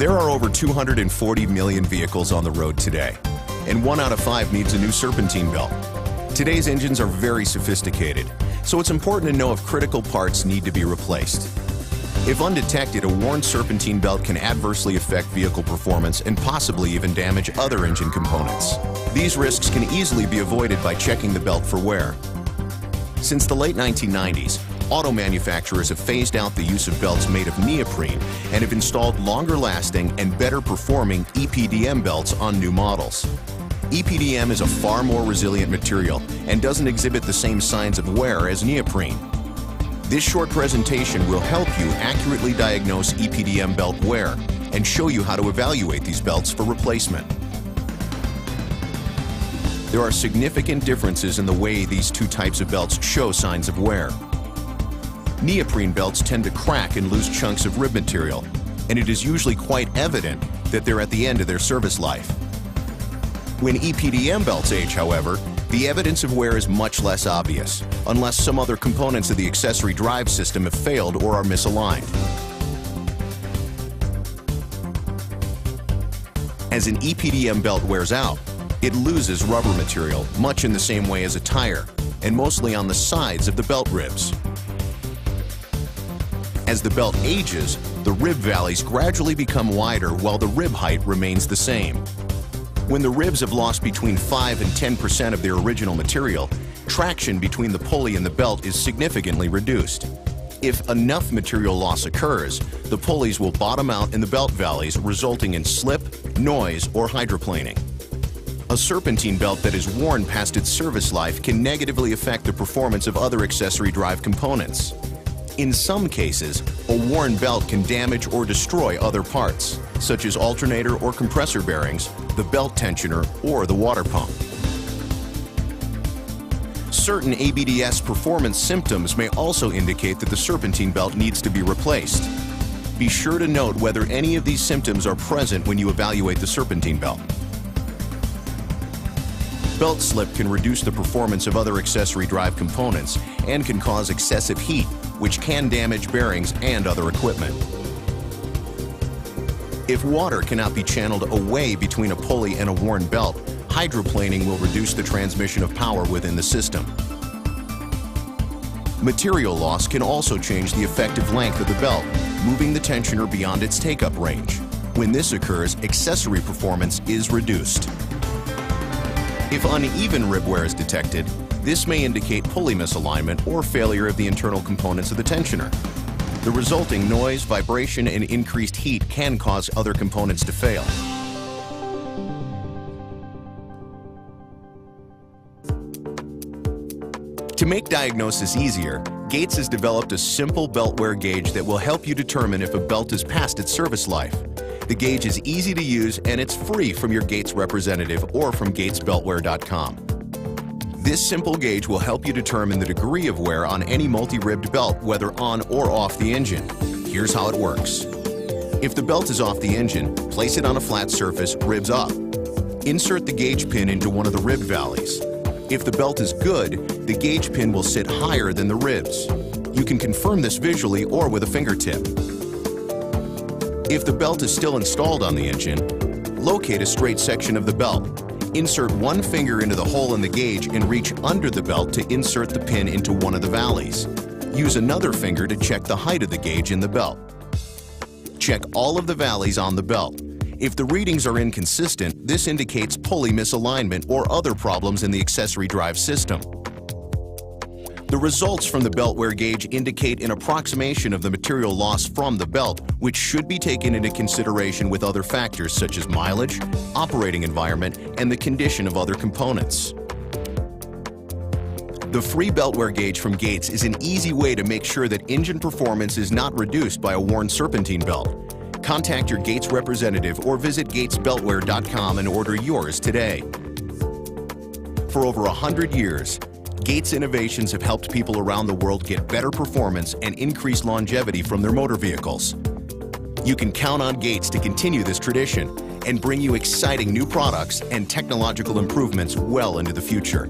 There are over 240 million vehicles on the road today, and 1 out of 5 needs a new serpentine belt. Today's engines are very sophisticated, so it's important to know if critical parts need to be replaced. If undetected, a worn serpentine belt can adversely affect vehicle performance and possibly even damage other engine components. These risks can easily be avoided by checking the belt for wear. Since the late 1990s, auto manufacturers have phased out the use of belts made of neoprene and have installed longer-lasting and better-performing EPDM belts on new models. EPDM is a far more resilient material and doesn't exhibit the same signs of wear as neoprene. This short presentation will help you accurately diagnose EPDM belt wear and show you how to evaluate these belts for replacement. There are significant differences in the way these two types of belts show signs of wear. Neoprene belts tend to crack and lose chunks of rib material, and it is usually quite evident that they're at the end of their service life. When EPDM belts age, however, the evidence of wear is much less obvious, unless some other components of the accessory drive system have failed or are misaligned. As an EPDM belt wears out, it loses rubber material, much in the same way as a tire, and mostly on the sides of the belt ribs. As the belt ages, the rib valleys gradually become wider while the rib height remains the same. When the ribs have lost between 5 and 10% of their original material, traction between the pulley and the belt is significantly reduced. If enough material loss occurs, the pulleys will bottom out in the belt valleys, resulting in slip, noise, or hydroplaning. A serpentine belt that is worn past its service life can negatively affect the performance of other accessory drive components. In some cases, a worn belt can damage or destroy other parts, such as alternator or compressor bearings, the belt tensioner, or the water pump. Certain ABDS performance symptoms may also indicate that the serpentine belt needs to be replaced. Be sure to note whether any of these symptoms are present when you evaluate the serpentine belt. Belt slip can reduce the performance of other accessory drive components and can cause excessive heat, which can damage bearings and other equipment. If water cannot be channeled away between a pulley and a worn belt, hydroplaning will reduce the transmission of power within the system. Material loss can also change the effective length of the belt, moving the tensioner beyond its take-up range. When this occurs, accessory performance is reduced. If uneven rib wear is detected, this may indicate pulley misalignment or failure of the internal components of the tensioner. The resulting noise, vibration, and increased heat can cause other components to fail. To make diagnosis easier, Gates has developed a simple belt wear gauge that will help you determine if a belt is past its service life. The gauge is easy to use and it's free from your Gates representative or from GatesBeltwear.com. This simple gauge will help you determine the degree of wear on any multi-ribbed belt, whether on or off the engine. Here's how it works. If the belt is off the engine, place it on a flat surface, ribs up. Insert the gauge pin into one of the rib valleys. If the belt is good, the gauge pin will sit higher than the ribs. You can confirm this visually or with a fingertip. If the belt is still installed on the engine, locate a straight section of the belt. Insert one finger into the hole in the gauge and reach under the belt to insert the pin into one of the valleys. Use another finger to check the height of the gauge in the belt. Check all of the valleys on the belt. If the readings are inconsistent, this indicates pulley misalignment or other problems in the accessory drive system. The results from the belt wear gauge indicate an approximation of the material loss from the belt, which should be taken into consideration with other factors such as mileage, operating environment, and the condition of other components. The free belt wear gauge from Gates is an easy way to make sure that engine performance is not reduced by a worn serpentine belt. Contact your Gates representative or visit GatesBeltwear.com and order yours today. For over 100 years, Gates innovations have helped people around the world get better performance and increased longevity from their motor vehicles. You can count on Gates to continue this tradition and bring you exciting new products and technological improvements well into the future.